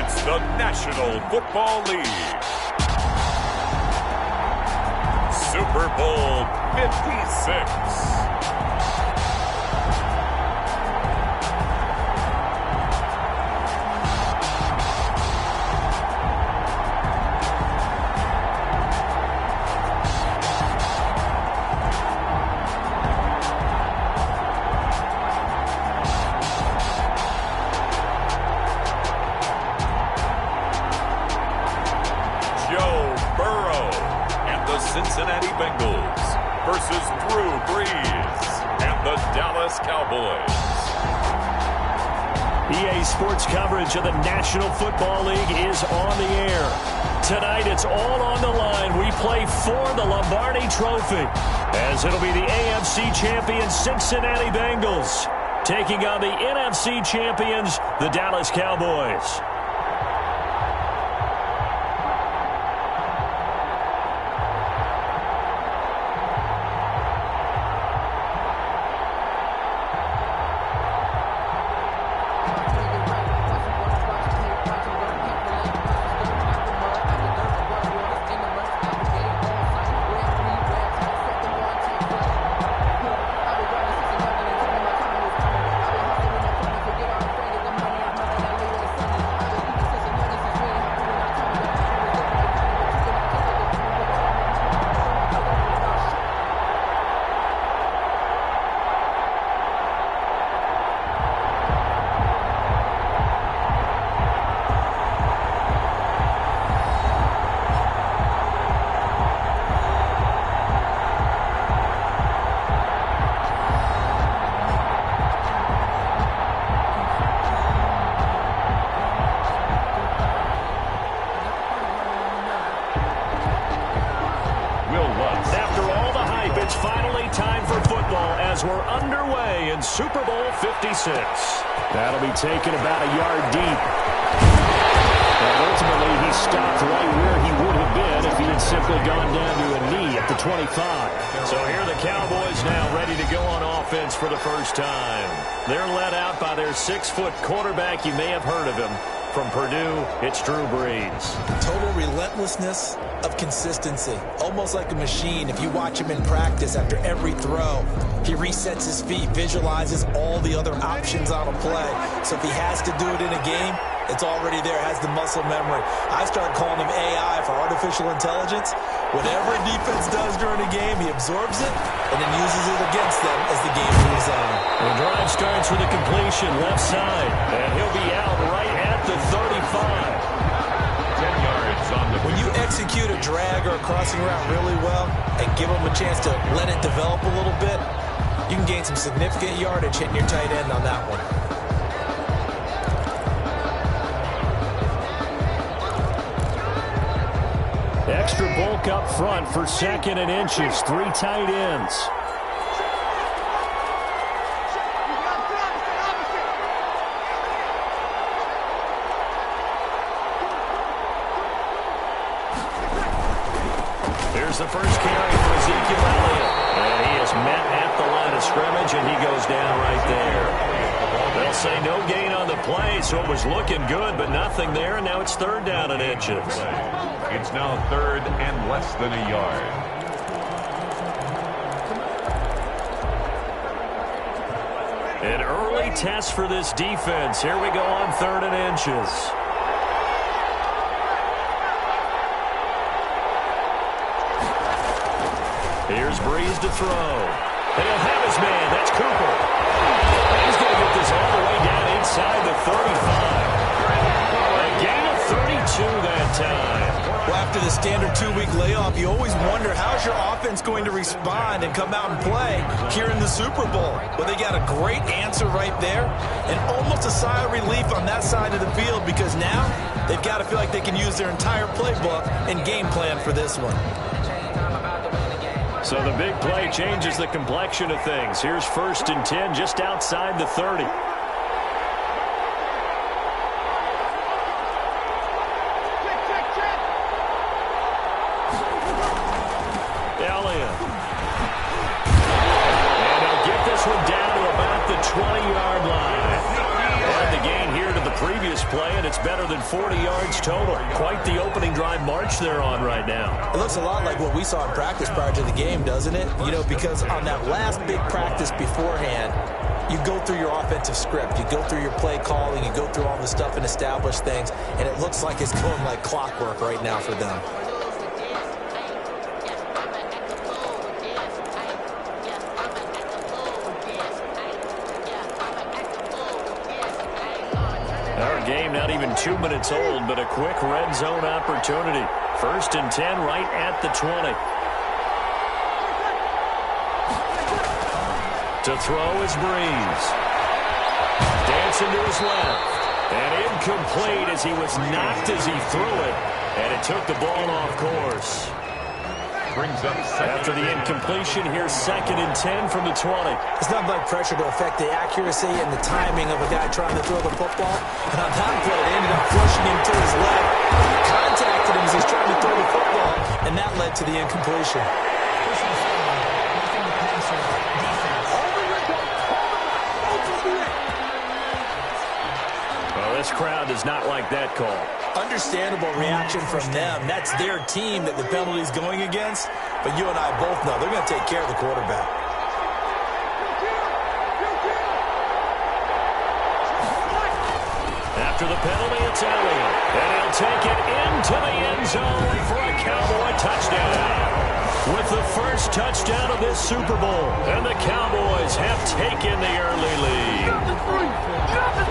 It's the National Football League. Super Bowl 56. Cincinnati Bengals versus Drew Brees and the Dallas Cowboys. EA Sports coverage of the National Football League is on the air. Tonight, it's all on the line. We play for the Lombardi Trophy, as it'll be the AFC champions Cincinnati Bengals taking on the NFC champions, the Dallas Cowboys. It's finally time for football as we're underway in Super Bowl 56. That'll be taken about a yard deep. And ultimately, he stopped right where he would have been if he had simply gone down to a knee at the 25. So here are the Cowboys now ready to go on offense for the first time. They're led out by their 6-foot quarterback. You may have heard of him. From Purdue, it's Drew Brees. Total relentlessness of consistency. Almost like a machine. If you watch him in practice after every throw, he resets his feet, visualizes all the other options on a play. So if he has to do it in a game, it's already there, has the muscle memory. I started calling him AI for artificial intelligence. Whatever a defense does during a game, he absorbs it and then uses it against them as the game moves on. The drive starts with a completion left side, and he'll be out right at the 35. 10 yards on the... When you execute a drag or a crossing route really well and give them a chance to let it develop a little bit, you can gain some significant yardage hitting your tight end on that one. Extra bulk up front for 2nd and inches. 3 tight ends. Here's the first carry for Ezekiel Elliott. And he is met at the line of scrimmage, and he goes down right there. They'll say no gain on the play, so it was looking good, but nothing there, and now it's 3rd down and inches. It's now 3rd and less than a yard. An early test for this defense. Here we go on 3rd and inches. Here's Brees to throw. And he'll have his man. That's Cooper. He's going to get this all the way down inside the 35. A gain of 32 that time. Well, after the standard 2-week layoff, you always wonder how's your offense going to respond and come out and play here in the Super Bowl. Well, they got a great answer right there and almost a sigh of relief on that side of the field because now they've got to feel like they can use their entire playbook and game plan for this one. So the big play changes the complexion of things. Here's 1st and 10 just outside the 30. Elliott. And they'll get this one down to about the 20-yard line. And the gain here to the previous play, and it's better than 40 yards total. Quite the opening drive march they're on right now. It looks a lot like what we saw in practice prior to the game, doesn't it? You know, because on that last big practice beforehand, you go through your offensive script. You go through your play calling. You go through all the stuff and establish things, and it looks like it's going like clockwork right now for them. Our game not even 2 minutes old, but a quick red zone opportunity. 1st and 10 right at the 20. To throw is Breeze. Dancing to his left. And incomplete as he was knocked as he threw it. And it took the ball off course. Brings up After the incompletion, here's 2nd and 10 from the 20. It's not like pressure to affect the accuracy and the timing of a guy trying to throw the football. And on that play, they ended up flushing him to his left. He contacted him as he's trying to throw the football, and that led to the incompletion. Well, this crowd does not like that call. Understandable reaction from them. That's their team that the penalty's going against. But you and I both know they're going to take care of the quarterback. After the penalty, it's Elliott. And he'll take it into the end zone for a Cowboy touchdown. With the first touchdown of this Super Bowl. And the Cowboys have taken the early lead.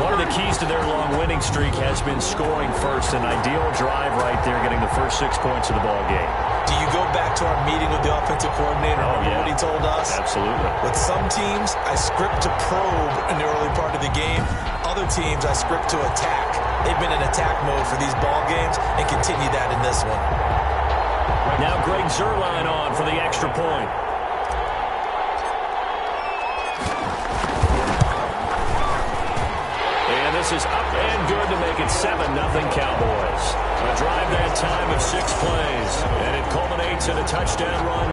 One of the keys to their long winning streak has been scoring first. An ideal drive right there, getting the first 6 points of the ball game. Do you go back to our meeting with the offensive coordinator? Oh, yeah. What he told us? Absolutely. With some teams, I script to probe in the early part of the game. Other teams, I script to attack. They've been in attack mode for these ball games and continue that in this one. Now Greg Zuerlein on for the extra point. And this is up and good to make it 7-0 Cowboys. A drive that time of 6 plays. And it culminates in a touchdown run.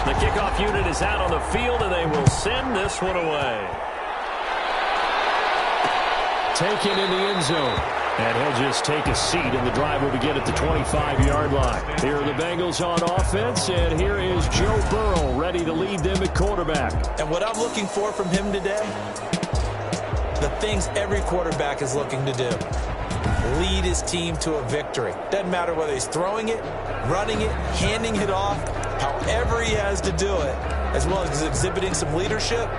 The kickoff unit is out on the field, and they will send this one away. Taken in the end zone. And he'll just take a seat, and the drive will begin at the 25-yard line. Here are the Bengals on offense, and here is Joe Burrow ready to lead them at quarterback. And what I'm looking for from him today, the things every quarterback is looking to do. Lead his team to a victory. Doesn't matter whether he's throwing it, running it, handing it off, however he has to do it, as well as exhibiting some leadership,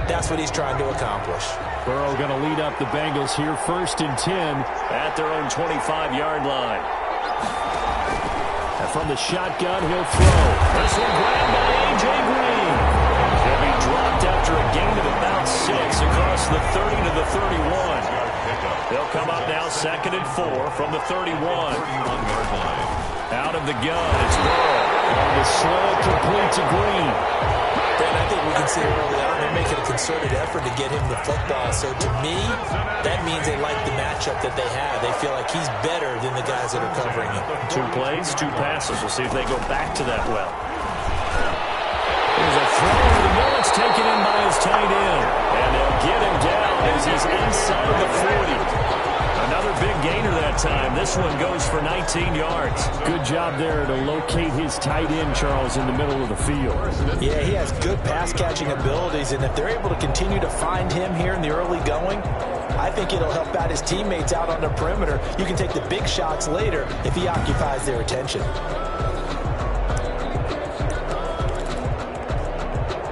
that's what he's trying to accomplish. Burrow going to lead up the Bengals here, 1st and 10 at their own 25-yard line. And from the shotgun, he'll throw. This one grabbed by A.J. Green. He'll be dropped after a gain of about 6 across the 30 to the 31. They'll come up now 2nd and 4 from the 31. Out of the gun, it's Burrow. And the slant complete to Green. Dan, I think we can see early on they're making a concerted effort to get him the football. So to me, that means they like the matchup that they have. They feel like he's better than the guys that are covering him. 2 plays, 2 passes. We'll see if they go back to that well. There's a throw to the middle. It's taken in by his tight end. And they'll get him down as he's inside the 40. Another big gainer that time. This one goes for 19 yards. Good job there to locate his tight end, Charles, in the middle of the field. Yeah, he has good pass-catching abilities, and if they're able to continue to find him here in the early going, I think it'll help out his teammates out on the perimeter. You can take the big shots later if he occupies their attention.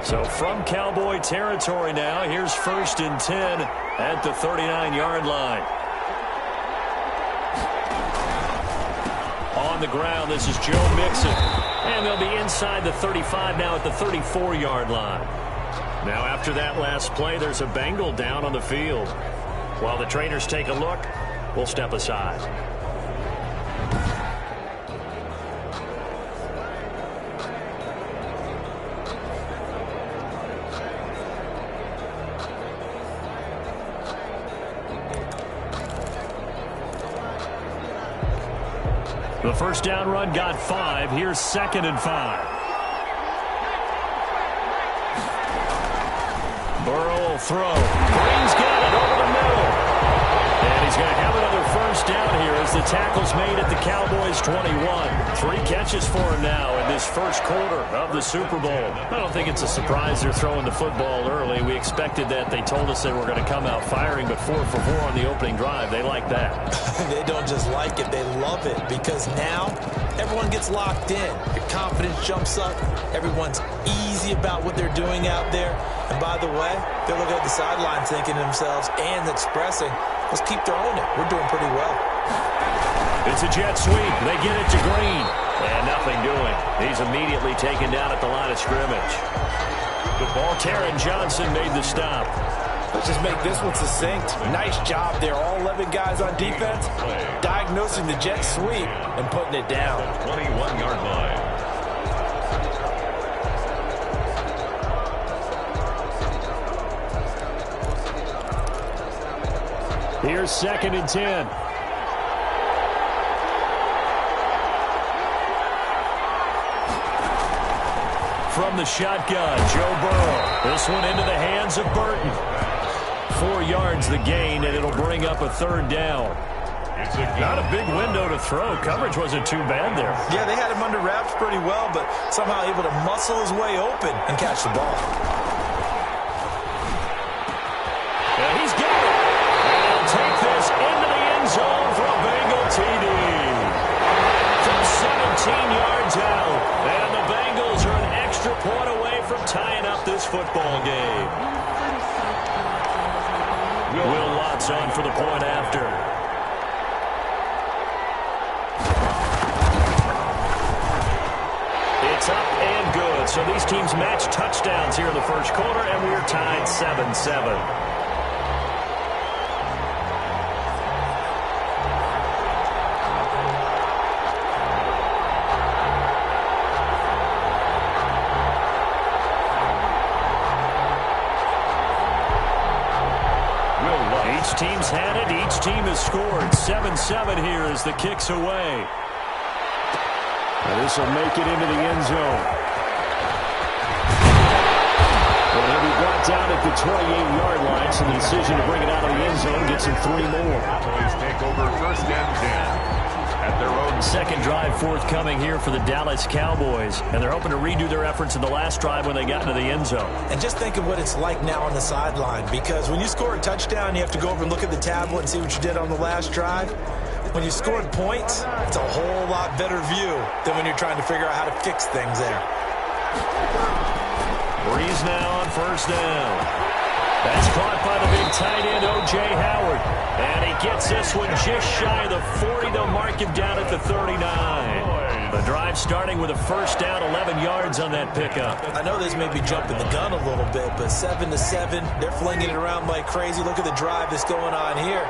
So from Cowboy territory now, here's 1st and 10 at the 39-yard line. On the ground, this is Joe Mixon. And they'll be inside the 35 now at the 34-yard line. Now after that last play, there's a Bengal down on the field. While the trainers take a look, we'll step aside. The first down run got 5. Here's 2nd and 5. Burrow will throw. Green's got it over the middle. And he's going to have another first down here as the tackle's made at the Cowboys' 21. 3 catches for him now in this first quarter of the Super Bowl. I don't think it's a surprise they're throwing the football early. We expected that. They told us they were going to come out firing, but 4 for 4 on the opening drive. They like that. They don't just like it, they love it, because now everyone gets locked in. Your confidence jumps up. Everyone's easy about what they're doing out there. And by the way, they're looking at the sidelines thinking to themselves and expressing, let's keep throwing it. We're doing pretty well. It's a jet sweep. They get it to Green. And nothing doing. He's immediately taken down at the line of scrimmage. The ball, Taron Johnson made the stop. Let's just make this one succinct. Nice job there. All 11 guys on defense diagnosing the jet sweep and putting it down. 21-yard line. Here's 2nd and 10. From the shotgun, Joe Burrow. This one into the hands of Burton. 4 yards the gain, and it'll bring up a 3rd down. It's not a big window to throw. Coverage wasn't too bad there. Yeah, they had him under wraps pretty well, but somehow able to muscle his way open and catch the ball. Yeah, he's got it. And he'll take this into the end zone for a Bengal TD. From 17 yards out. And the Bengals are an extra point away from tying up this football game. Will Lutz on for the point after. It's up and good. So these teams match touchdowns here in the first quarter, and we're tied 7-7. Each team's had it. Each team has scored. 7-7 here as the kick's away. This will make it into the end zone. But he'll be brought down at the 28-yard line, so the decision to bring it out of the end zone gets him 3 more. Cowboys take over 1st and 10 at their own. Second drive forthcoming here for the Dallas Cowboys, and they're hoping to redo their efforts in the last drive when they got into the end zone. And just think of what it's like now on the sideline, because when you score a touchdown, you have to go over and look at the tablet and see what you did on the last drive. When you scored points, it's a whole lot better view than when you're trying to figure out how to fix things there. Breeze now on 1st down. That's caught by the big tight end, O.J. Howard. And he gets this one just shy of the 40. They'll mark him down at the 39. The drive starting with a first down, 11 yards on that pickup. I know this may be jumping the gun a little bit, but 7-7, they're flinging it around like crazy. Look at the drive that's going on here.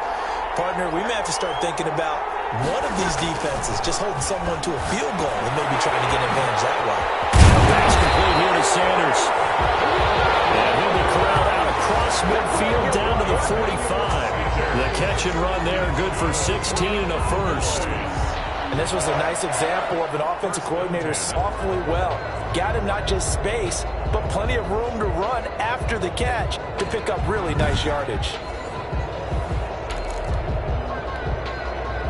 Partner, we may have to start thinking about one of these defenses just holding someone to a field goal and maybe trying to get an advantage that way. Pass complete here to Sanders. And he'll be corralled out across midfield down to the 45. The catch and run there, good for 16 and a first. And this was a nice example of an offensive coordinator awfully well. Got him not just space, but plenty of room to run after the catch to pick up really nice yardage.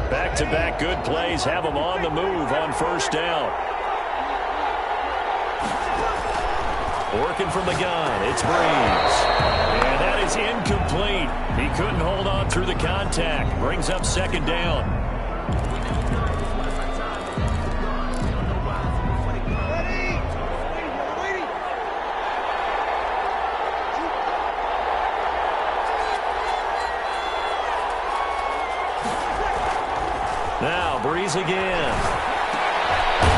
Back-to-back good plays have them on the move on first down. Working from the gun, it's Breeze. And that is incomplete. He couldn't hold on through the contact. Brings up 2nd down. Now Breeze again.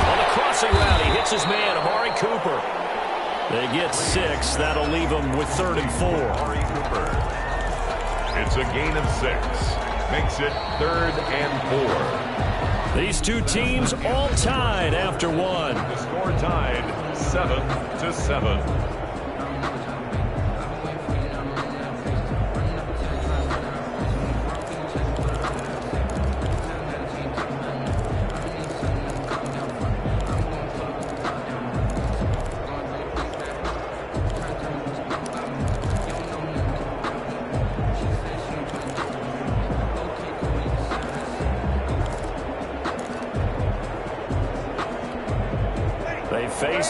On the crossing route, he hits his man, Amari Cooper. They get 6. That'll leave them with 3rd and 4. Amari Cooper. It's a gain of 6. Makes it 3rd and 4. These two teams all tied after one. The score tied 7-7.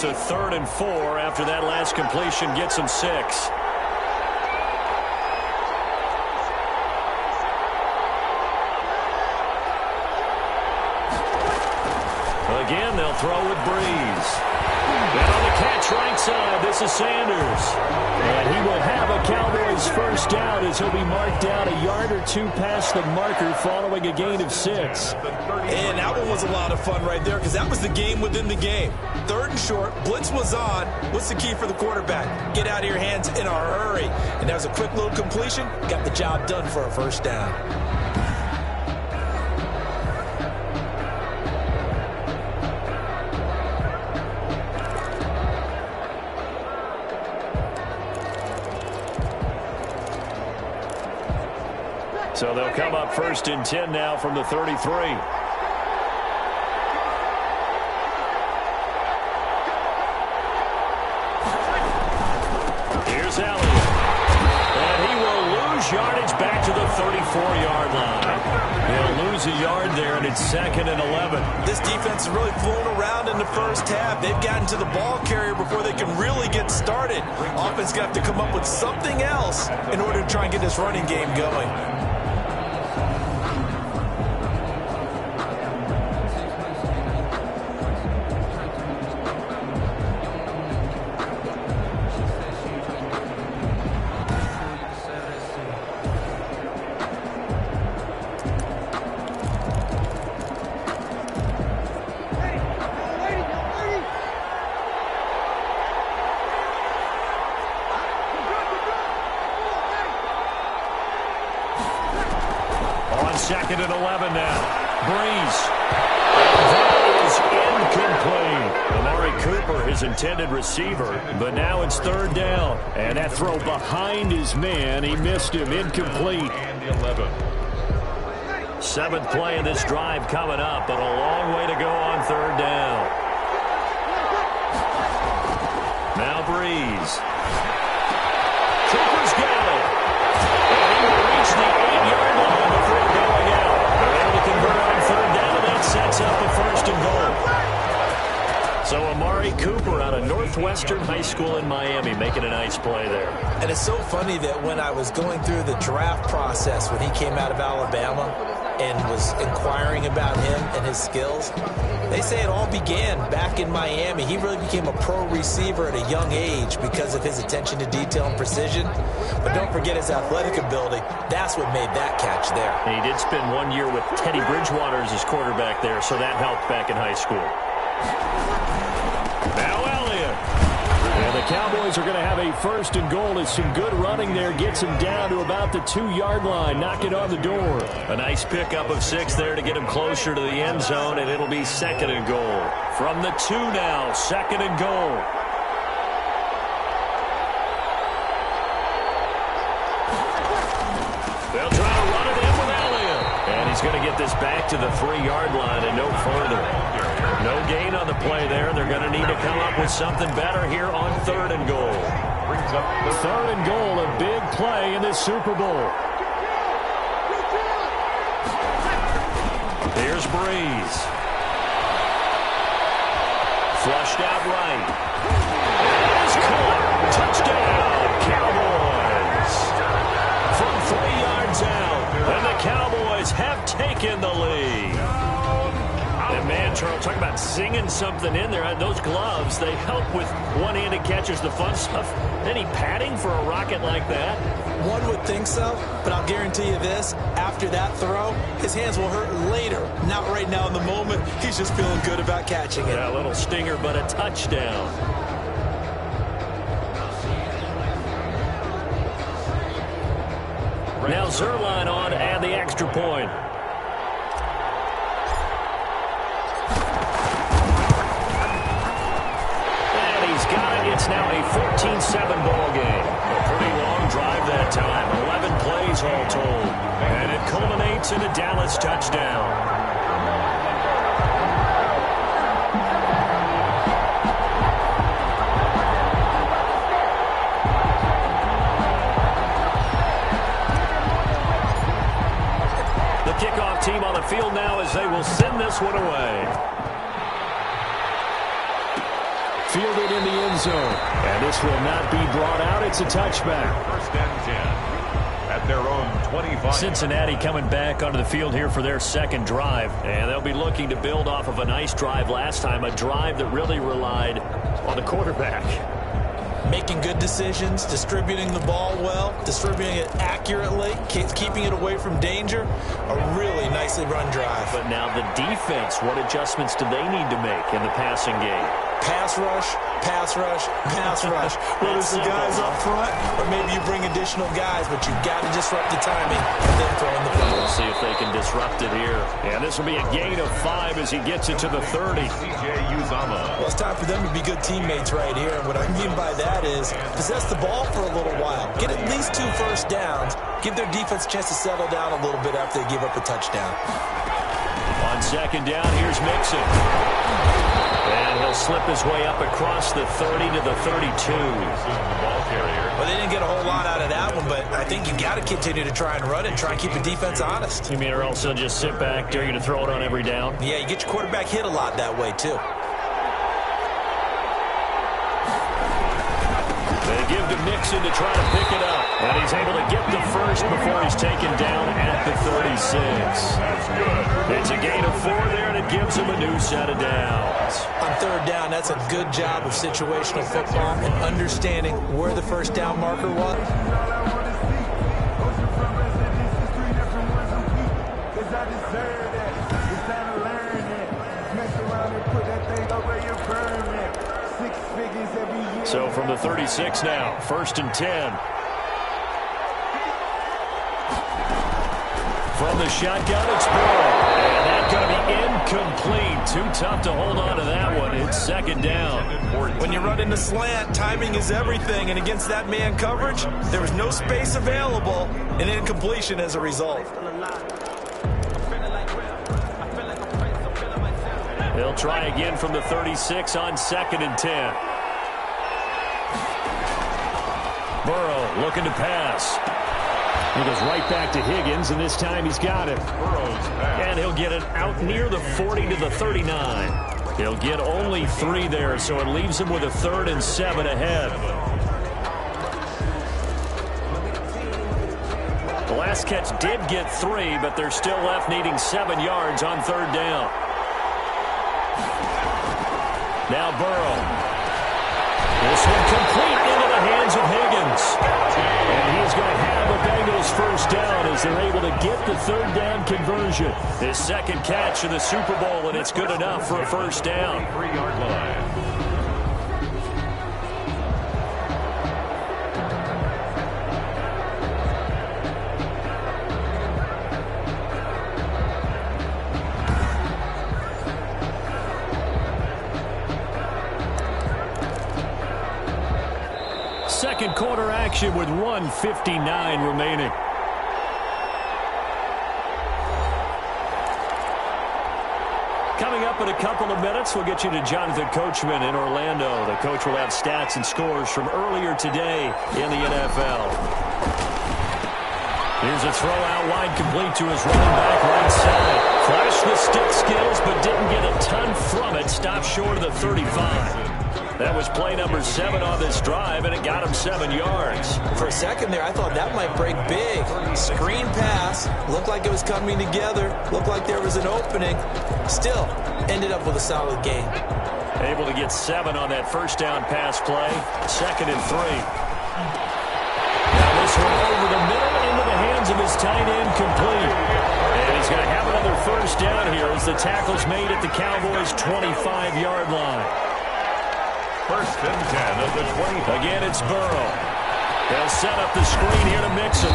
this a 3rd and 4 after that last completion gets him 6. Again, they'll throw with Breeze. And on the catch right side, this is Sanders. And he will have a Cowboys first down as he'll be marked down a yard or two past the marker following a gain of 6. And that one was a lot of fun right there because that was the game within the game. 3rd and short, blitz was on. What's the key for the quarterback? Get out of your hands in a hurry. And that was a quick little completion. Got the job done for a first down. So they'll come up 1st and 10 now from the 33. Here's Elliott. And he will lose yardage back to the 34-yard line. He'll lose a yard there, and it's 2nd and 11. This defense has really flown around in the first half. They've gotten to the ball carrier before they can really get started. Offense got to come up with something else in order to try and get this running game going. On 2nd and 11 now. Breeze. That is incomplete. Amari Cooper, his intended receiver, but now it's 3rd down. And that throw behind his man, he missed him. Incomplete. And 11. 7th play of this drive coming up, but a long way to go on 3rd down. Now Breeze. Cooper's got it. And he will reach the 8-yard line before going out. They're able to convert on 3rd down. That sets up a 1st and goal. So Amari Cooper out of Northwestern High School in Miami making a nice play there. And it's so funny that when I was going through the draft process when he came out of Alabama and was inquiring about him and his skills, they say it all began back in Miami. He really became a pro receiver at a young age because of his attention to detail and precision. But don't forget his athletic ability. That's what made that catch there. He did spend 1 year with Teddy Bridgewater as his quarterback there, so that helped back in high school. Now Elliott. And the Cowboys are going to have a 1st and goal as some good running there gets him down to about the 2-yard line, knocking on the door. A nice pickup of 6 there to get him closer to the end zone, and it'll be 2nd and goal. From the 2 now, 2nd and goal. They'll try to run it in with Elliott. And he's going to get this back to the 3-yard line and no further. No gain on the play there. They're going to need to come up with something better here on 3rd and goal. 3rd and goal, a big play in this Super Bowl. Here's Breeze. Flushed out right. It is caught. Touchdown, Cowboys. From 3 yards out, and the Cowboys have taken the lead. And man, Charles, talk about singing something in there. Those gloves, they help with one-handed catches, the fun stuff. Any padding for a rocket like that? One would think so, but I'll guarantee you this. After that throw, his hands will hurt later. Not right now in the moment. He's just feeling good about catching it. Yeah, a little stinger, but a touchdown. Now Zerline on and the extra point. It's now a 14-7 ball game. A pretty long drive that time. 11 plays all told. And it culminates in a Dallas touchdown. The kickoff team on the field now as they will send this one away. Fielded in the end zone. And this will not be brought out. It's a touchback. First and 10 at their own 25. Cincinnati coming back onto the field here for their second drive. And they'll be looking to build off of a nice drive last time, a drive that really relied on the quarterback. Making good decisions, distributing the ball well, distributing it accurately, keeping it away from danger. A really nicely run drive. But now the defense, what adjustments do they need to make in the passing game? Pass rush, pass rush, pass rush. Whether it's the guys up front or maybe you bring additional guys, but you've got to disrupt the timing and then throw in the ball. We'll see if they can disrupt it here. And this will be a gain of 5 as he gets it to the 30. Well, it's time for them to be good teammates right here. And what I mean by that is possess the ball for a little while. Get at least 2 first downs. Give their defense a chance to settle down a little bit after they give up a touchdown. On second down, here's Mixon. And he'll slip his way up across the 30 to the 32. Well, they didn't get a whole lot out of that one, but I think you got to continue to try and run it and try and keep the defense honest. You mean, or else they'll just sit back, dare you to throw it on every down? Yeah, you get your quarterback hit a lot that way, too. They give to Mixon to try to pick it up. And he's able to get the first before he's taken down at the 36. That's good. It's a gain of 4 there, and it gives him a new set of downs. On third down, that's a good job of situational football and understanding where the first down marker was. So from the 36 now, first and 10. From the shotgun, it's Burrow. And that's going to be incomplete. Too tough to hold on to that one. It's second down. When you run into slant, timing is everything. And against that man coverage, there was no space available, and incompletion as a result. They'll try again from the 36 on second and 10. Burrow looking to pass. He goes right back to Higgins, and this time he's got it. And he'll get it out near the 40 to the 39. He'll get only 3 there, so it leaves him with a 3rd and 7 ahead. The last catch did get 3, but they're still left needing 7 yards on third down. Now Burrow. This one complete into the hands of Higgins. And he's going to have a Bengals first down as they're able to get the third down conversion. His second catch of the Super Bowl, and it's good enough for a first down. 3-yard line. Second quarter action with 1:59 remaining. Coming up in a couple of minutes, we'll get you to Jonathan Coachman in Orlando. The coach will have stats and scores from earlier today in the NFL. Here's a throw out wide complete to his running back right side. Flashed the stick skills but didn't get a ton from it. Stopped short of the 35. That was play number 7 on this drive, and it got him 7 yards. For a second there, I thought that might break big. Screen pass. Looked like it was coming together. Looked like there was an opening. Still, ended up with a solid game. Able to get 7 on that first down pass play. 2nd and 3. Now this one over the middle into the hands of his tight end complete. And he's going to have another first down here as the tackle's made at the Cowboys' 25-yard line. First and 10 of the 20. Again, it's Burrow. They'll set up the screen here to Mixon.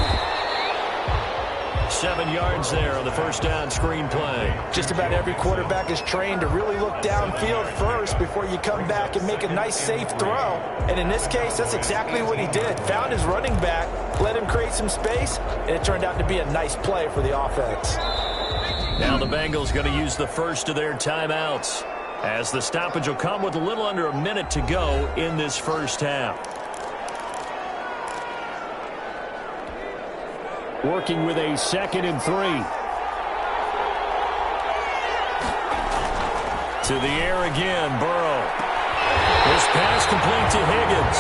7 yards there on the first down screen play. Just about every quarterback is trained to really look downfield first before you come back and make a nice, safe throw. And in this case, that's exactly what he did. Found his running back, let him create some space, and it turned out to be a nice play for the offense. Now the Bengals going to use the first of their timeouts, as the stoppage will come with a little under a minute to go in this first half. Working with a 2nd and 3. To the air again, Burrow. This pass complete to Higgins.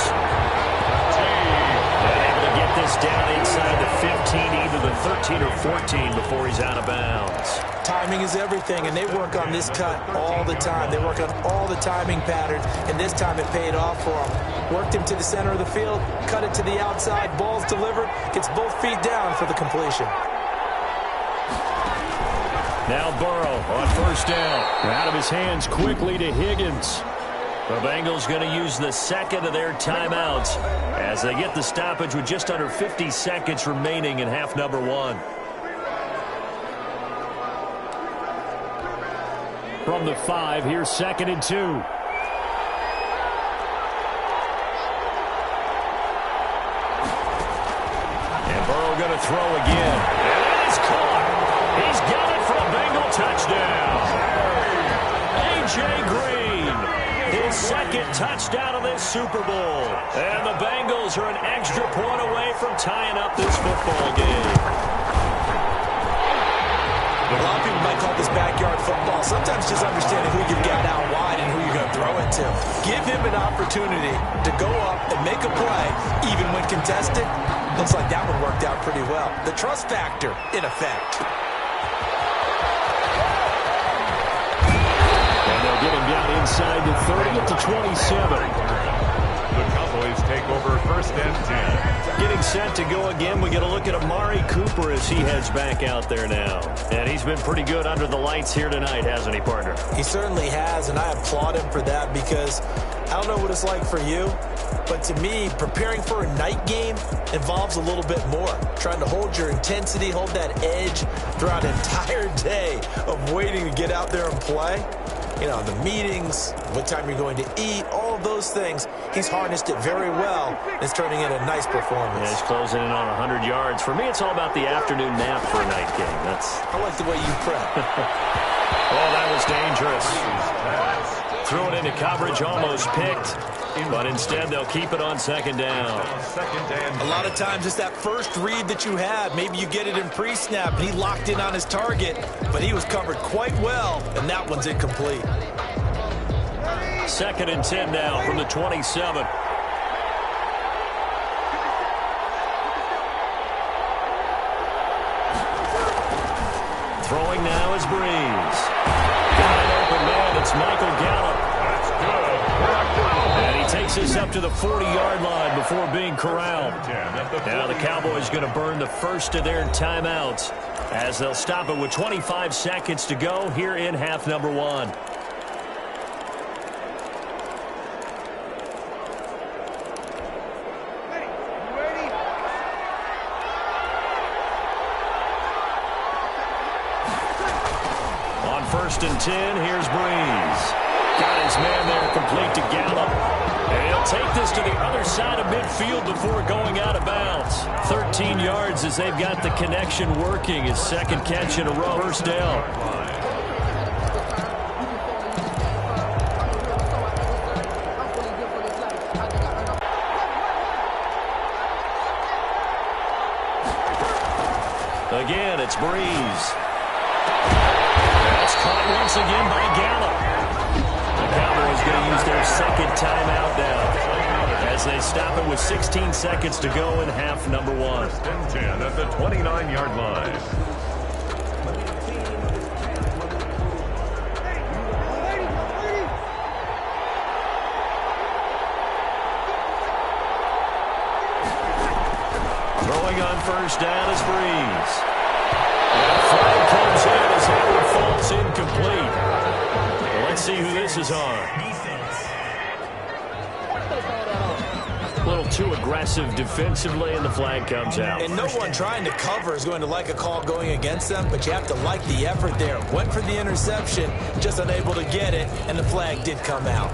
And able to get this down inside the 15, either the 13 or 14 before he's out of bounds. Timing is everything, and they work on this cut all the time. They work on all the timing patterns, and this time it paid off for him. Worked him to the center of the field, cut it to the outside, ball's delivered, gets both feet down for the completion. Now Burrow on first down. Out of his hands quickly to Higgins. The Bengals going to use the second of their timeouts as they get the stoppage with just under 50 seconds remaining in half number one. From the 5, here's 2nd and 2. And Burrow going to throw again. And it's caught. He's got it for a Bengal touchdown. A.J. Green, his second touchdown of this Super Bowl. And the Bengals are an extra point away from tying up this football game. A lot of people might call this backyard football. Sometimes just understanding who you've got out wide and who you're going to throw it to. Give him an opportunity to go up and make a play, even when contested. Looks like that one worked out pretty well. The trust factor, in effect. And they'll get him down inside the 30 at the 27. The Cowboys take over 1st and 10. Getting set to go again. We get a look at Amari Cooper as he heads back out there now. And he's been pretty good under the lights here tonight, hasn't he, partner? He certainly has, and I applaud him for that because I don't know what it's like for you, but to me, preparing for a night game involves a little bit more. Trying to hold your intensity, hold that edge throughout an entire day of waiting to get out there and play. You know, the meetings, what time you're going to eat, all of those things. He's harnessed it very well. It's turning in a nice performance. Yeah, he's closing in on 100 yards. For me, it's all about the afternoon nap for a night game. I like the way you prep. Oh, that was dangerous. Threw it into coverage, almost picked. But instead, they'll keep it on 2nd down. A lot of times, it's that first read that you have. Maybe you get it in pre-snap, and he locked in on his target, but he was covered quite well, and that one's incomplete. 2nd and 10 now from the 27. Throwing now is Breeze. Got an open man. It's Michael Gallup. That's good. And he takes this up to the 40-yard line before being corralled. Now the Cowboys going to burn the first of their timeouts as they'll stop it with 25 seconds to go here in half number one. On 1st and 10, here's Breeze. Got his man there complete to Gallup. And he'll take this to the other side of midfield before going out of bounds. 13 yards as they've got the connection working. His second catch in a row. 1st down. Again, it's Breeze. That's caught once again by Gallup. The Cowboys going to use their second timeout now as they stop it with 16 seconds to go in half number one. 10 at the 29-yard line. Throwing on 1st down is Breeze. And the flag comes in as that one falls incomplete. Well, let's see who this is on. A little too aggressive defensively, and the flag comes out. And no one trying to cover is going to like a call going against them, but you have to like the effort there. Went for the interception, just unable to get it, and the flag did come out.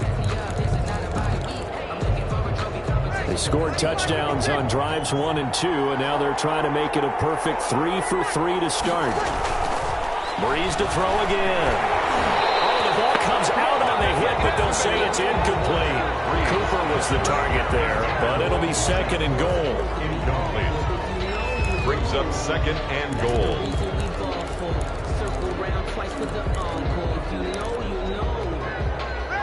They scored touchdowns on drives 1 and 2, and now they're trying to make it a perfect 3 for 3 to start. Breeze to throw again. Oh, the ball comes out on the hit, but they'll say it's incomplete. Cooper was the target there, but it'll be 2nd and goal. Incomplete. Brings up 2nd and goal.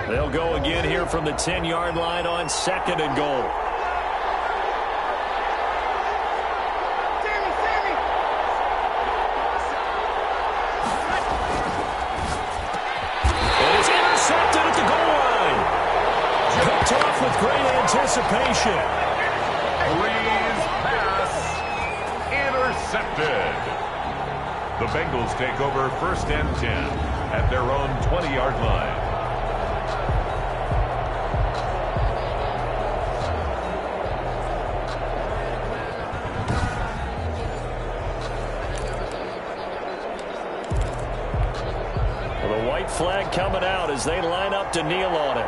They'll go again here from the 10-yard line on 2nd and goal. It is intercepted at the goal line. Picked off with great anticipation. Breeze pass intercepted. The Bengals take over 1st and 10 at their own 20-yard line. Well, the white flag coming out as they line up to kneel on it.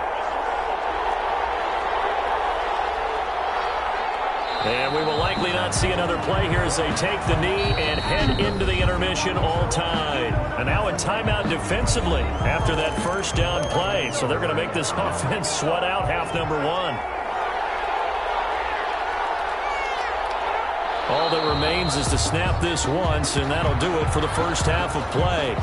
And we will likely not see another play here as they take the knee and head into the intermission all tied. And now a timeout defensively after that first down play. So they're going to make this offense sweat out half number 1. All that remains is to snap this once, and that'll do it for the first half of play.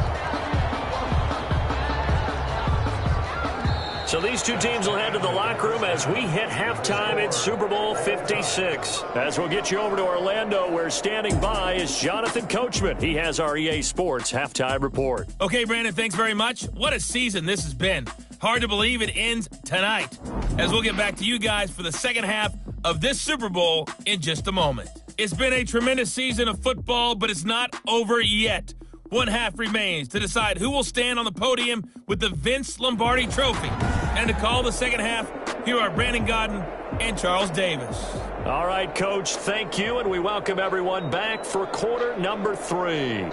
So these two teams will head to the locker room as we hit halftime at Super Bowl 56. As we'll get you over to Orlando, where standing by is Jonathan Coachman. He has our EA Sports halftime report. Okay, Brandon, thanks very much. What a season this has been. Hard to believe it ends tonight, as we'll get back to you guys for the second half of this Super Bowl in just a moment. It's been a tremendous season of football, but it's not over yet. One half remains to decide who will stand on the podium with the Vince Lombardi Trophy. And to call the second half, here are Brandon Godden and Charles Davis. All right, Coach, thank you, and we welcome everyone back for quarter number 3.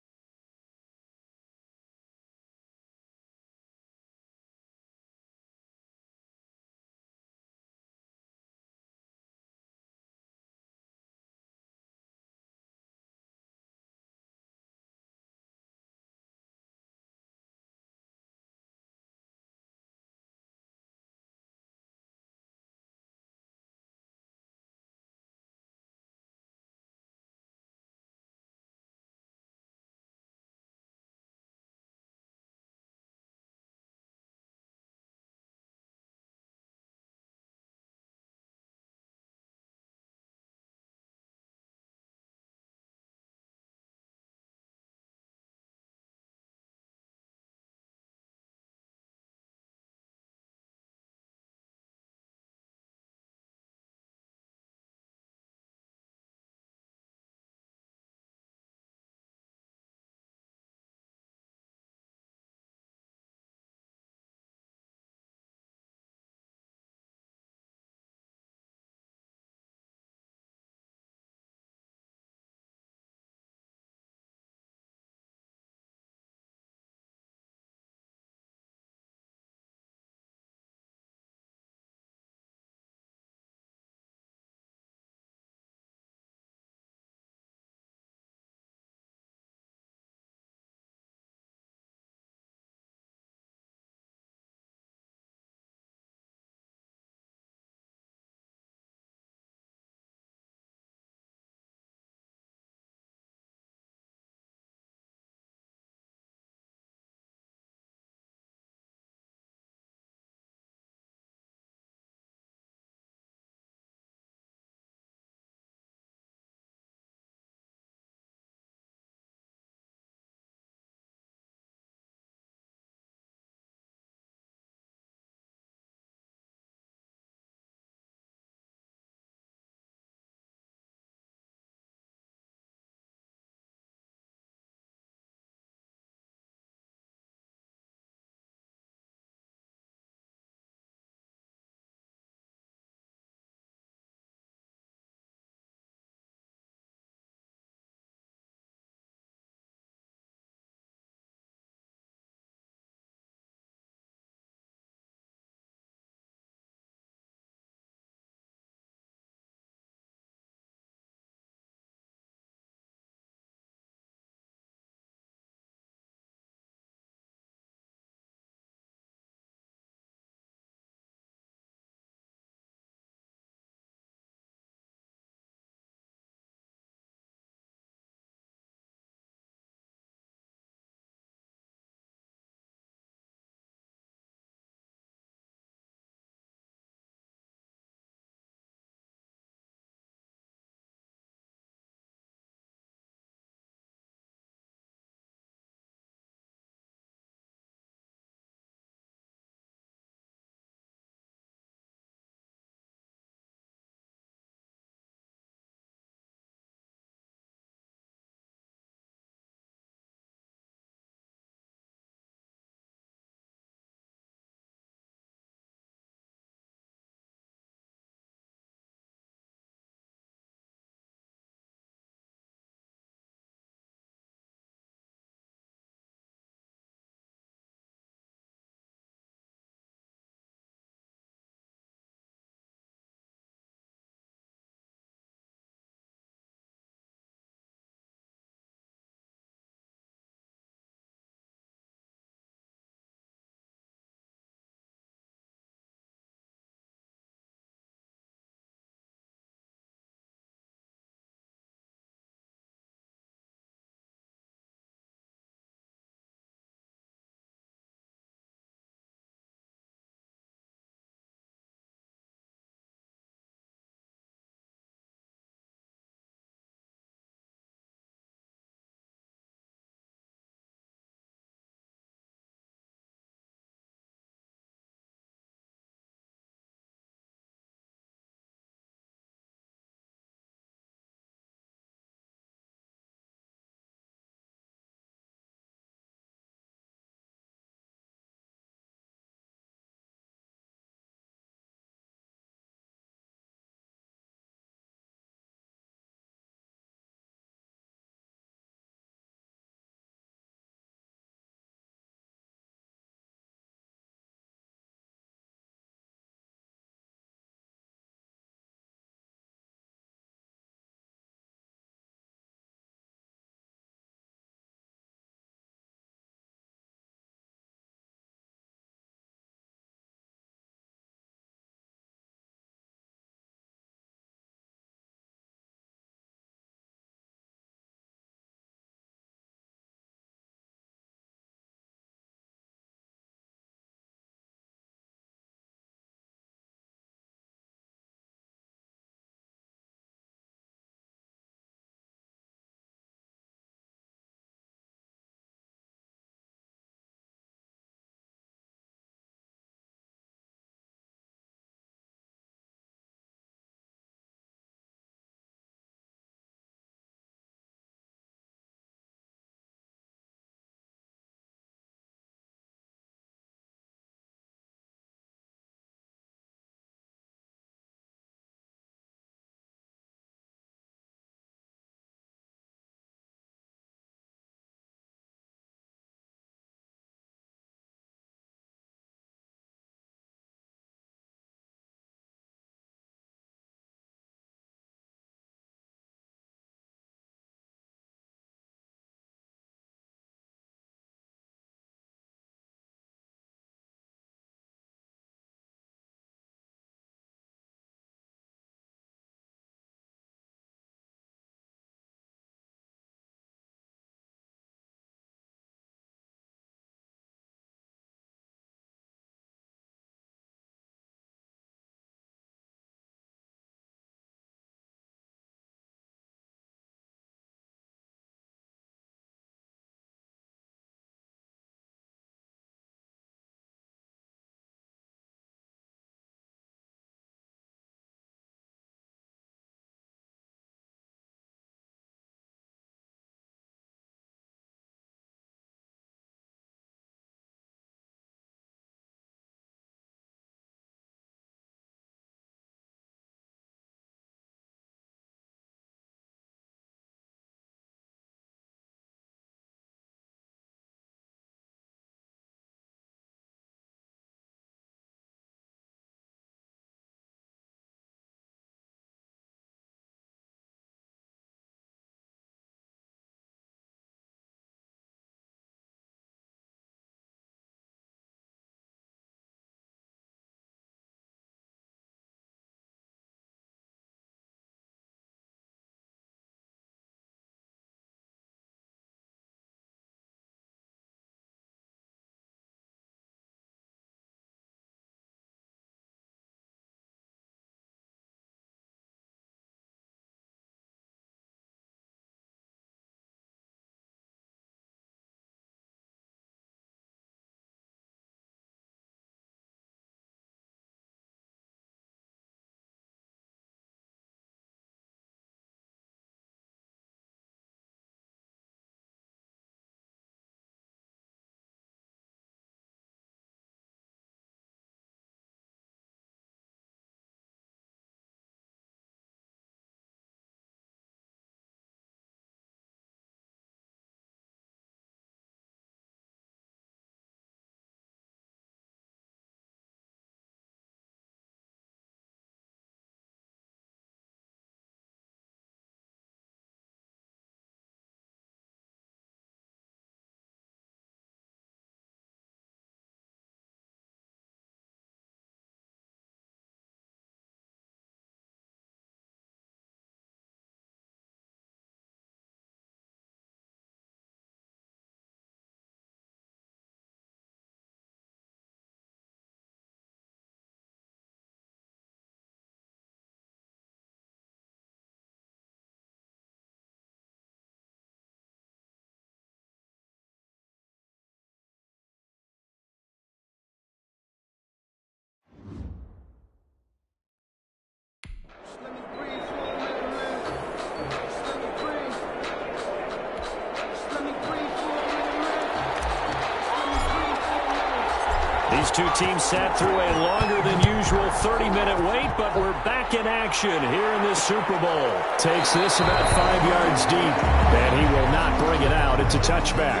These two teams sat through a longer than usual 30-minute wait, but we're back in action here in this Super Bowl. Takes this about 5 yards deep, and he will not bring it out. It's a touchback.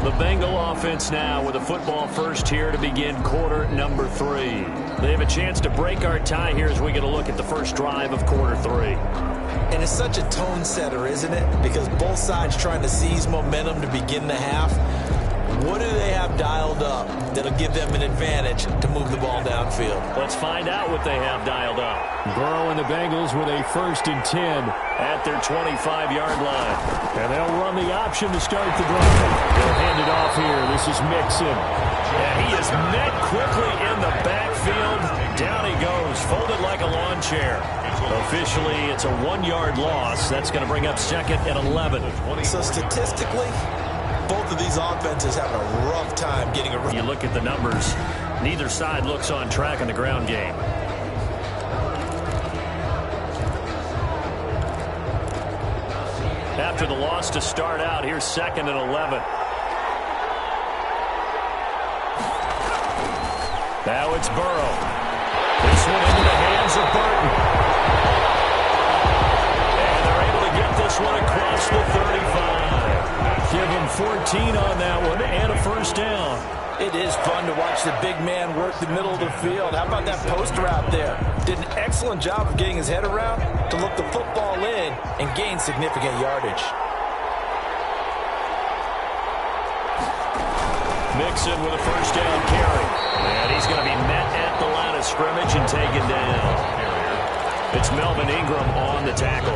The Bengal offense now with a football first here to begin quarter number 3. They have a chance to break our tie here as we get a look at the first drive of quarter 3. And it's such a tone setter, isn't it? Because both sides trying to seize momentum to begin the half. What do they have dialed up that'll give them an advantage to move the ball downfield? Let's find out what they have dialed up. Burrow and the Bengals with a 1st and 10 at their 25-yard line. And they'll run the option to start the drive. They'll hand it off here. This is Mixon. And he is met quickly in the backfield. Down he goes, folded like a lawn chair. Officially, it's a 1-yard loss. That's going to bring up 2nd and 11. So statistically, both of these offenses have a rough time getting around. You look at the numbers, neither side looks on track in the ground game. After the loss to start out, here's 2nd and 11. Now it's Burrow. This one into the hands of Burton. And they're able to get this one across the 35. Give him 14 on that one and a 1st down. It is fun to watch the big man work the middle of the field. How about that post route there? Did an excellent job of getting his head around to look the football in and gain significant yardage. Mixon with a 1st down carry. And he's going to be met at the line of scrimmage and taken down. It's Melvin Ingram on the tackle.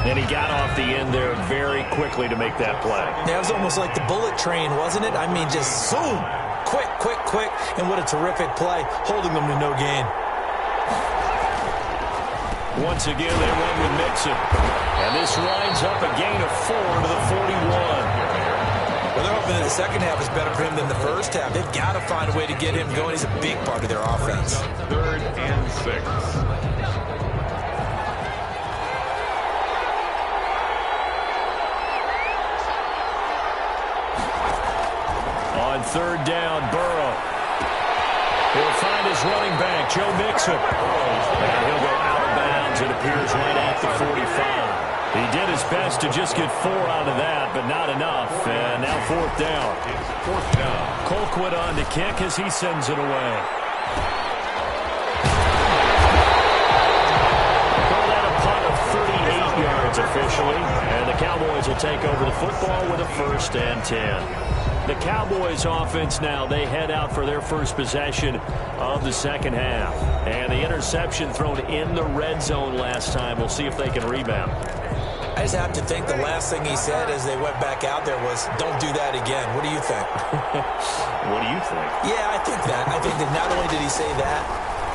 And he got off the end there very quickly to make that play. Yeah, it was almost like the bullet train, wasn't it? I mean, just zoom. Quick, quick, quick. And what a terrific play, holding them to no gain. Once again, they run with Mixon. And this winds up a gain of 4 to the 41. Well, they're hoping that the second half is better for him than the first half. They've got to find a way to get him going. He's a big part of their offense. 3rd and 6. On 3rd down, Burrow. He'll find his running back, Joe Mixon. And he'll go out of bounds, it appears, right at the 45. He did his best to just get 4 out of that, but not enough. And now 4th down. 4th down. Colquitt on to kick as he sends it away. Call that a punt of 38 yards officially. And the Cowboys will take over the football with a 1st and 10. The Cowboys offense now, they head out for their first possession of the second half. And the interception thrown in the red zone last time. We'll see if they can rebound. I just have to think the last thing he said as they went back out there was, don't do that again. What do you think? What do you think? Yeah, I think that. I think that not only did he say that,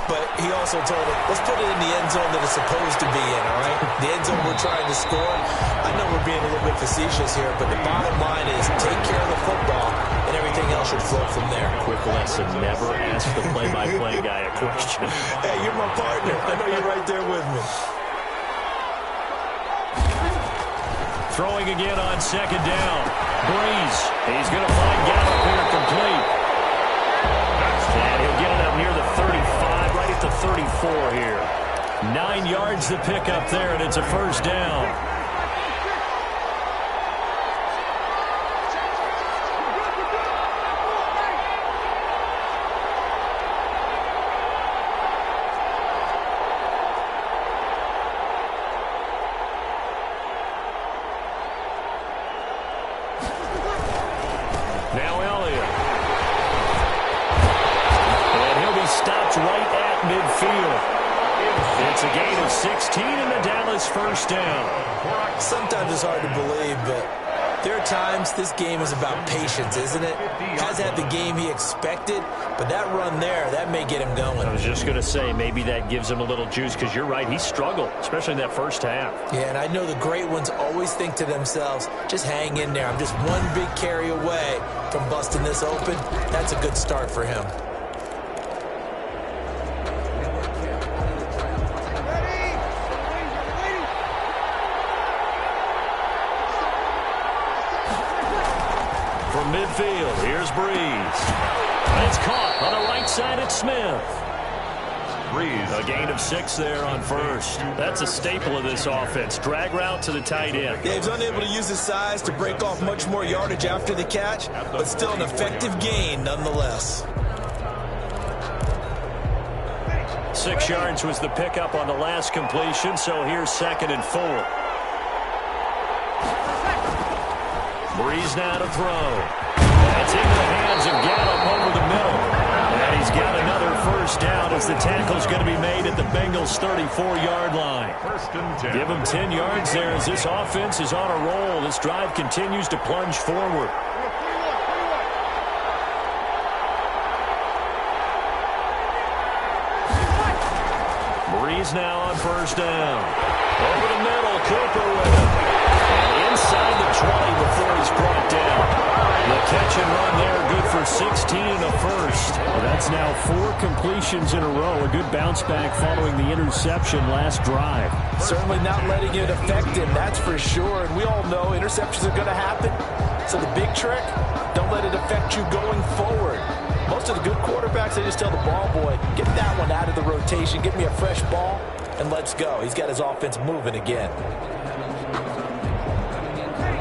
but he also told him, let's put it in the end zone that it's supposed to be in, all right? The end zone we're trying to score. I know we're being a little bit facetious here, but the bottom line is take care of the football, and everything else should flow from there. Quick lesson, never ask the play-by-play guy a question. Hey, you're my partner. I know you're right there with me. Throwing again on 2nd down. Breeze. He's going to find Gallup here complete. And he'll get it up near the 35, right at the 34 here. 9 yards to pick up there, and it's a 1st down. Now Elliott. And he'll be stopped right at midfield. It's a gain of 16 and the Dallas 1st down. Sometimes it's hard to believe, but there are times this game is about patience, isn't it? Has had the game he expected, but that run there, that may get him going. I was just going to say, maybe that gives him a little juice, because you're right, he struggled, especially in that first half. Yeah, and I know the great ones always think to themselves, just hang in there. I'm just one big carry away from busting this open. That's a good start for him. field. Here's Breeze. And it's caught on the right side at Smith. Breeze. A gain of 6 there on first. That's a staple of this offense. Drag route to the tight end. Yeah, he's unable to use his size to break off much more yardage after the catch, but still an effective gain nonetheless. 6 yards was the pickup on the last completion, so here's 2nd and 4. Breeze now to throw. That's into the hands of Gallup over the middle. And he's got another first down as the tackle's going to be made at the Bengals' 34-yard line. 1st and 10. Give him 10 yards there as this offense is on a roll. This drive continues to plunge forward. Breeze now on first down. Over the middle, Cooper with it. And inside the 20 before he's brought down. The catch and run there, good for 16 and a first. Well, that's now 4 completions in a row. A good bounce back following the interception last drive. Certainly not letting it affect him, that's for sure. And we all know interceptions are going to happen. So the big trick, don't let it affect you going forward. Most of the good quarterbacks, they just tell the ball boy, get that one out of the rotation, get me a fresh ball, and let's go. He's got his offense moving again.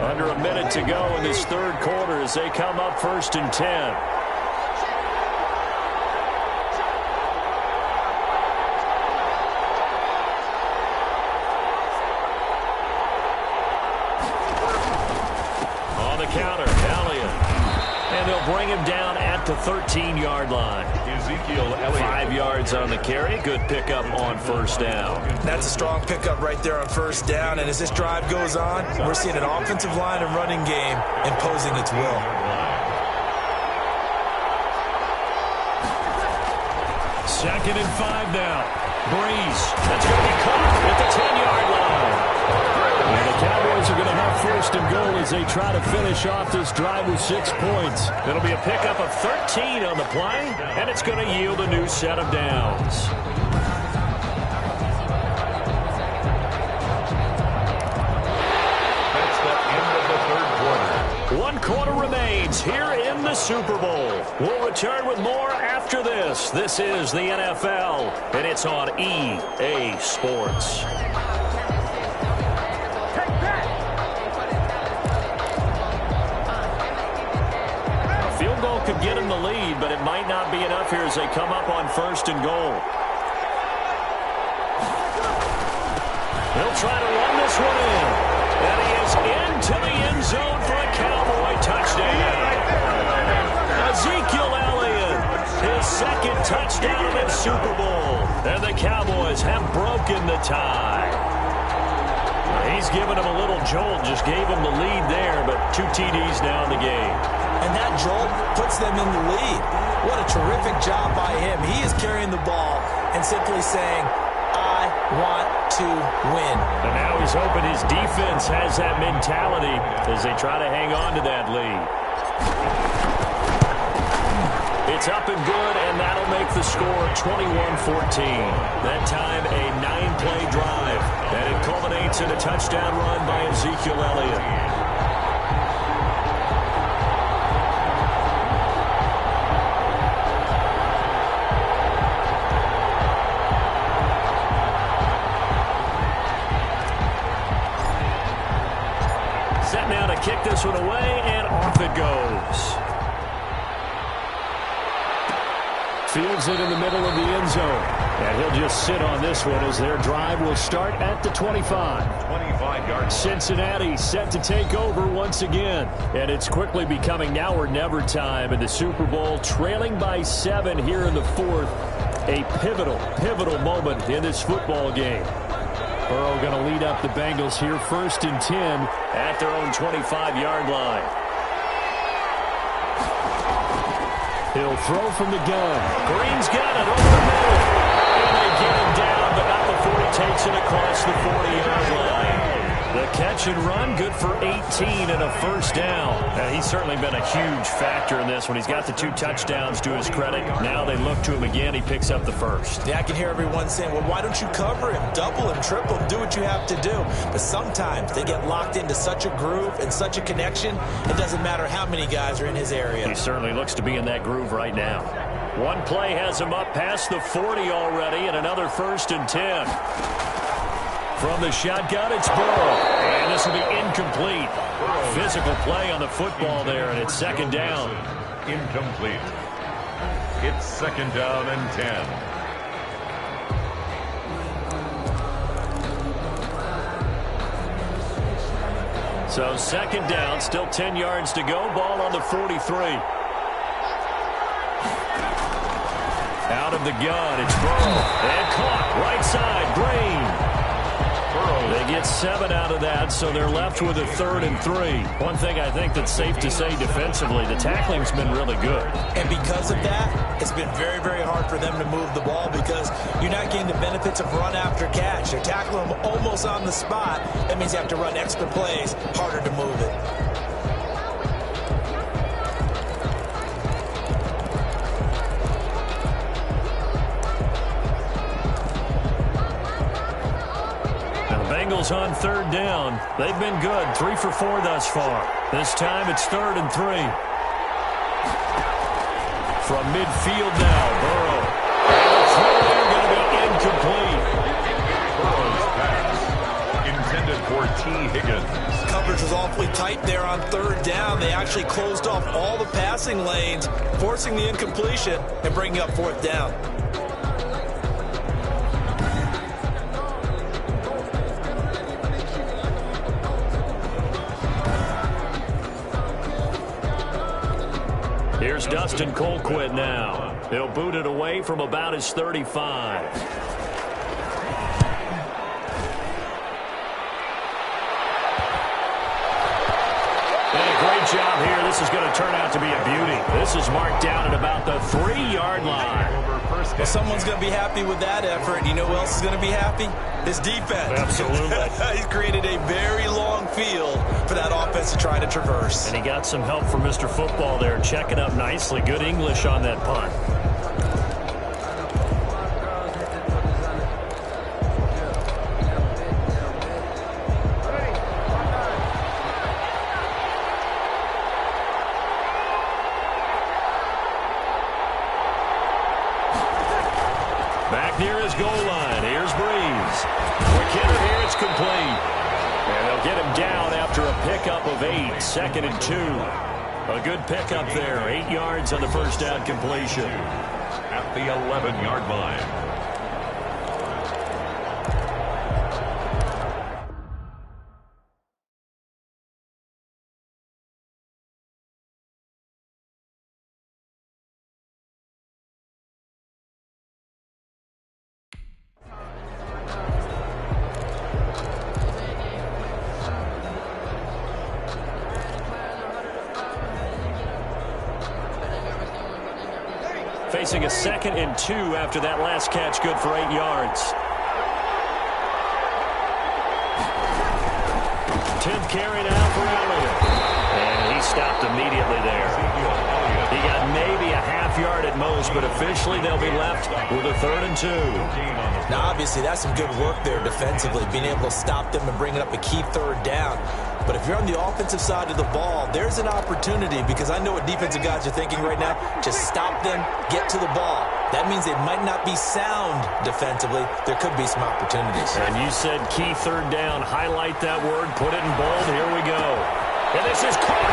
Under a minute to go in this 3rd quarter as they come up 1st and 10. On the counter, Elliott. And they'll bring him down at the 13-yard line. Ezekiel Elliott. 5 yards on the carry. Good pickup on first down. That's a strong pickup right there on first down. And as this drive goes on, we're seeing an offensive line and running game imposing its will. 2nd and 5 now. Breeze. That's going to be caught at the 10-yard line. And the Cowboys are going to have 1st and goal as they try to finish off this drive with 6 points. It'll be a pickup of 13 on the play, and it's going to yield a new set of downs. That's the end of the 3rd quarter. 1 quarter remains here in the Super Bowl. We'll return with more after this. This is the NFL, and it's on EA Sports. Could get him the lead, but it might not be enough here as they come up on 1st and goal. They'll try to run this one in. And he is into the end zone for a Cowboy touchdown. Ezekiel Elliott, his 2nd touchdown of the Super Bowl. And the Cowboys have broken the tie. He's given him a little jolt, just gave him the lead there, but 2 TDs now in the game. And that jolt puts them in the lead. What a terrific job by him. He is carrying the ball and simply saying, I want to win. And now he's hoping his defense has that mentality as they try to hang on to that lead. It's up and good, and that'll make the score 21-14. That time, a 9-play drive. And it culminates in a touchdown run by Ezekiel Elliott. Kick this one away, and off it goes. Fields it in the middle of the end zone. And he'll just sit on this one as their drive will start at the 25. 25 yards. Cincinnati set to take over once again. And it's quickly becoming now or never time in the Super Bowl, trailing by 7 here in the 4th. A pivotal moment in this football game. Burrow going to lead up the Bengals here 1st and 10 at their own 25-yard line. He'll throw from the gun. Green's got it over the middle. And they get him down, but not before he takes it across the 40-yard line. The catch and run, good for 18 and a first down. He's certainly been a huge factor in this when he's got the 2 touchdowns to his credit. Now they look to him again. He picks up the first. Yeah, I can hear everyone saying, well, why don't you cover him? Double him, triple him, do what you have to do. But sometimes they get locked into such a groove and such a connection, it doesn't matter how many guys are in his area. He certainly looks to be in that groove right now. One play has him up past the 40 already, and another 1st and 10. From the shotgun, it's Burrow. And this will be incomplete. Physical play on the football there, and it's 2nd down. Incomplete. It's 2nd down and 10. So 2nd down, still 10 yards to go. Ball on the 43. Out of the gun, it's Burrow. And caught, right side, Green. They get 7 out of that, so they're left with a 3rd and 3. One thing I think that's safe to say defensively, the tackling's been really good. And because of that, it's been very, very hard for them to move the ball because you're not getting the benefits of run after catch. They're tackling them almost on the spot. That means you have to run extra plays, harder to move it. Bengals on 3rd down. They've been good. 3 for 4 thus far. This time it's 3rd and 3. From midfield now, Burrow. And the throw there going to be incomplete. Burrow's pass intended for T. Higgins. Coverage was awfully tight there on 3rd down. They actually closed off all the passing lanes, forcing the incompletion and bringing up 4th down. Here's Dustin Colquitt now. He'll boot it away from about his 35. Great job here. This is going to turn out to be a beauty. This is marked down at about the 3-yard line. Well, someone's going to be happy with that effort. You know who else is going to be happy? His defense. Absolutely. He's created a very long field for that offense to try to traverse. And he got some help from Mr. Football there, checking up nicely. Good English on that punt. Near his goal line. Here's Breeze. McKinnon here. It's complete. And they'll get him down after a pickup of 8. 2nd and 2. A good pickup there. 8 yards on the first down completion. At the 11-yard line. Facing a 2nd and 2 after that last catch, good for 8 yards. 10th carry now for Elliott. And he stopped immediately there. He got maybe a half-yard at most, but officially they'll be left with a 3rd and 2. Now, obviously, that's some good work there defensively, being able to stop them and bring it up a key 3rd down. But if you're on the offensive side of the ball, there's an opportunity because I know what defensive guys are thinking right now. Just stop them, get to the ball. That means they might not be sound defensively. There could be some opportunities. And you said key 3rd down. Highlight that word. Put it in bold. Here we go. And this is caught.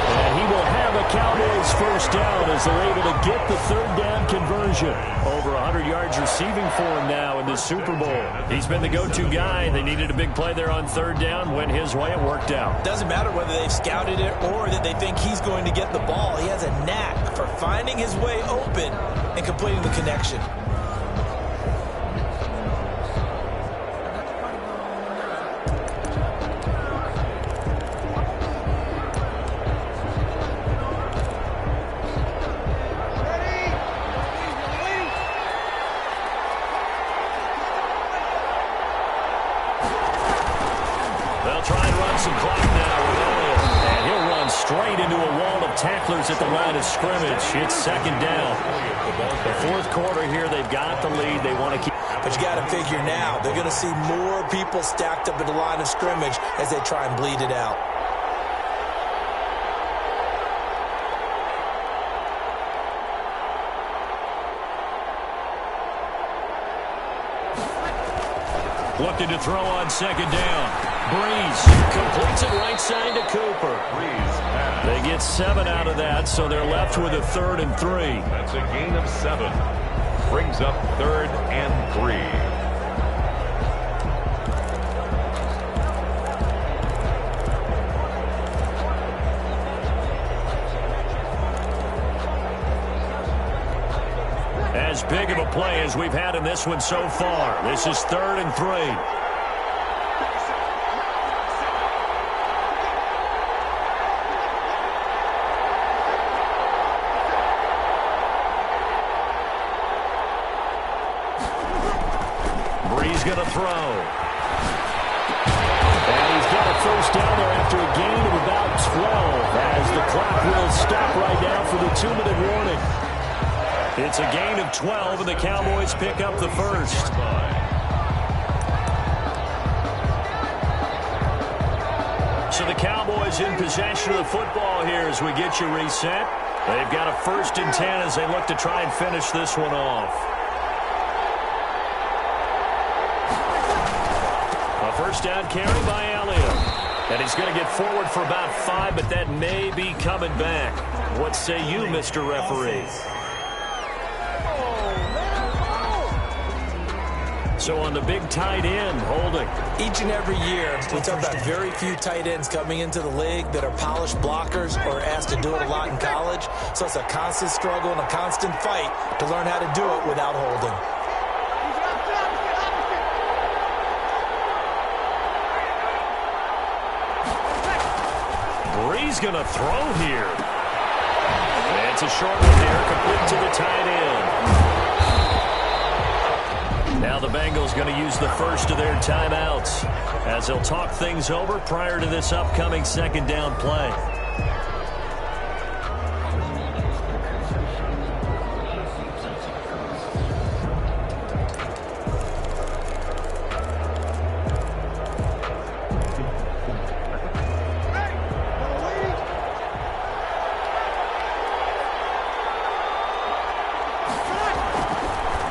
And he will have a Cowboys first down as they're able to get the 3rd down conversion. Over 100 yards receiving for him now in the Super Bowl. He's been the go-to guy. They needed a big play there on 3rd down. Went his way. It worked out. Doesn't matter whether they've scouted it or that they think he's going to get the ball. He has a knack for finding his way open and completing the connection. straight into a wall of tacklers at the line of scrimmage. It's second down. The fourth quarter here, they've got the lead. They want to keep. But you got to figure now, they're going to see more people stacked up at the line of scrimmage as they try and bleed it out. Looking to throw on second down. Breeze completes it right side to Cooper. They get 7 out of that, so they're left with a 3rd and 3. That's a gain of 7. Brings up 3rd and 3. As big of a play as we've had in this one so far. This is 3rd and 3. Breeze going to throw. And he's got a first down there after a gain of about 12 as the clock will stop right now for the 2-minute warning. It's a gain of 12, and the Cowboys pick up the first. So the Cowboys in possession of the football here as we get you reset. They've got a 1st and 10 as they look to try and finish this one off. A first down carry by Elliott. And he's going to get forward for about 5, but that may be coming back. What say you, Mr. Referee? So on the big tight end, holding. Each and every year, we talk about very few tight ends coming into the league that are polished blockers or asked to do it a lot in college. So it's a constant struggle and a constant fight to learn how to do it without holding. Breeze going to throw here. It's a short one here, complete to the tight end. Now the Bengals going to use the first of their timeouts as they'll talk things over prior to this upcoming second down play.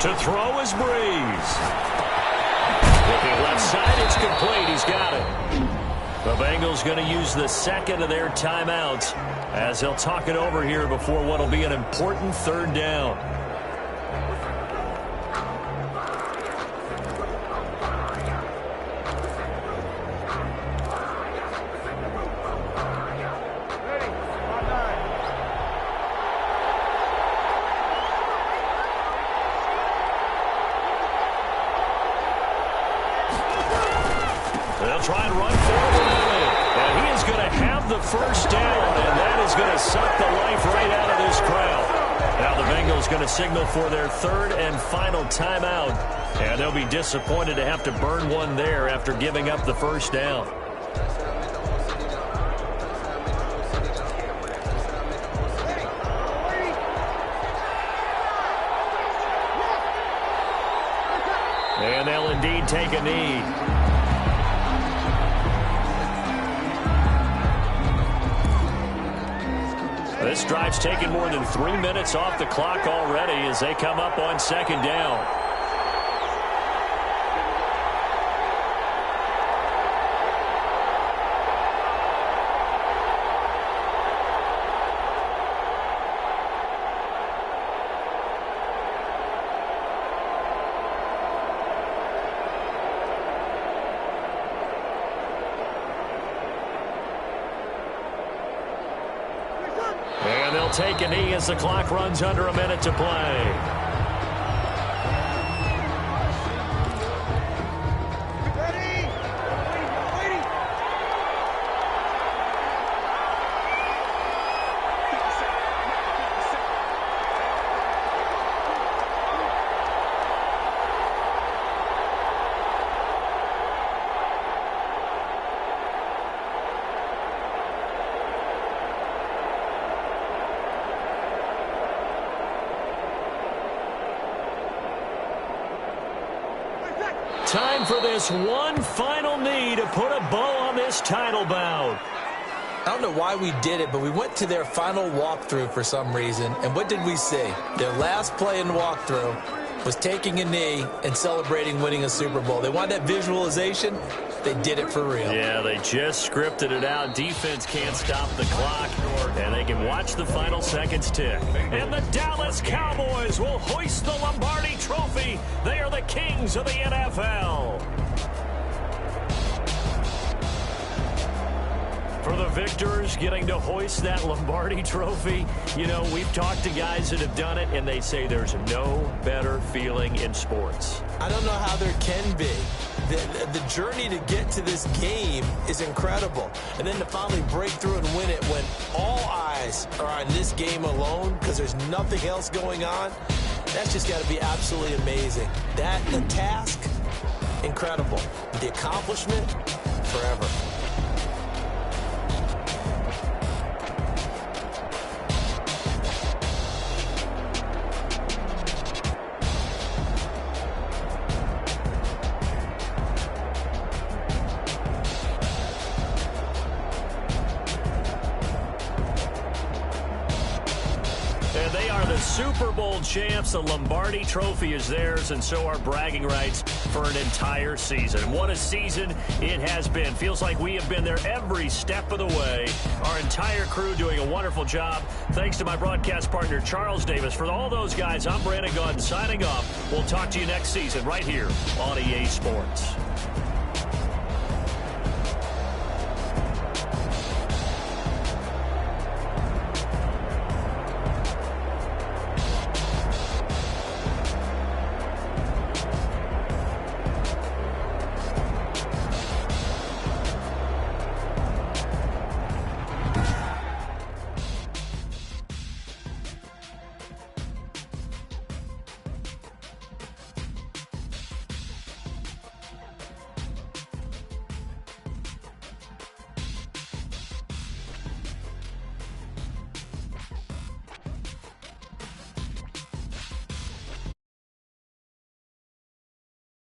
To throw is Breeze. Looking left side, it's complete. He's got it. The Bengals going to use the second of their timeouts as they'll talk it over here before what will be an important 3rd down. They'll try and run forward. And he is going to have the first down, and that is going to suck the life right out of this crowd. Now the Bengals going to signal for their 3rd and final timeout, and they'll be disappointed to have to burn one there after giving up the first down. And they'll indeed take a knee. This drive's taken more than 3 minutes off the clock already as they come up on second down. And they'll take a knee as the clock runs under a minute to play. time for this one final knee to put a bow on this title bout. I don't know why we did it, but we went to their final walkthrough for some reason, and what did we see? Their last play in walkthrough was taking a knee and celebrating winning a Super Bowl. They wanted that visualization. They did it for real. Yeah, they just scripted it out. Defense can't stop the clock, and they can watch the final seconds tick. And the Dallas Cowboys will hoist the Lombardi Trophy. They are the kings of the NFL. For the victors getting to hoist that Lombardi Trophy, you know, we've talked to guys that have done it, and they say there's no better feeling in sports. I don't know how there can be. The journey to get to this game is incredible. And then to finally break through and win it when all eyes are on this game alone because there's nothing else going on, that's just got to be absolutely amazing. The task, incredible. The accomplishment, forever. Super Bowl champs. The Lombardi Trophy is theirs, and so are bragging rights for an entire season. What a season it has been. Feels like we have been there every step of the way. Our entire crew doing a wonderful job. Thanks to my broadcast partner, Charles Davis. For all those guys, I'm Brandon Gaudin signing off. We'll talk to you next season right here on EA Sports.